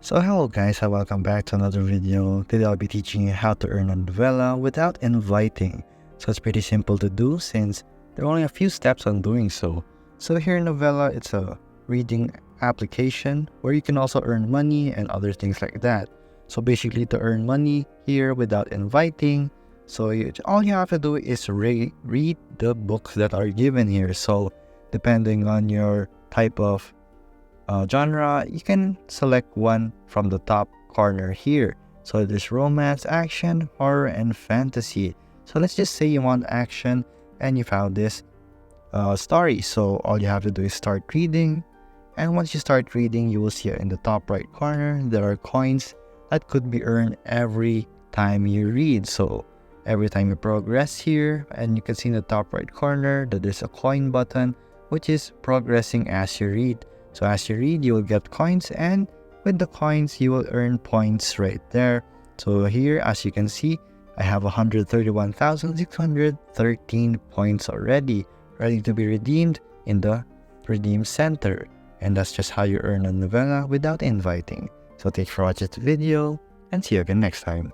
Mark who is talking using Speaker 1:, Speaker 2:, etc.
Speaker 1: So hello guys and welcome back to another video. Today I'll be teaching you how to earn a Novelah without inviting. So it's pretty simple to do since there are only a few steps on doing so. So here in Novelah, it's a reading application where you can also earn money and other things like that. So basically to earn money here without inviting, all you have to do is read the books that are given here. So depending on your type of genre, you can select one from the top corner here. So there's romance, action, horror, and fantasy. So let's just say you want action and you found this story. So all you have to do is start reading. And once you start reading, you will see in the top right corner, there are coins that could be earned every time you read. So every time you progress here, and you can see in the top right corner that there's a coin button, which is progressing as you read. So as you read, you will get coins, and with the coins, you will earn points right there. So here, as you can see, I have 131,613 points already, ready to be redeemed in the Redeem Center. And that's just how you earn a Novelah without inviting. So thanks for watching this video, and see you again next time.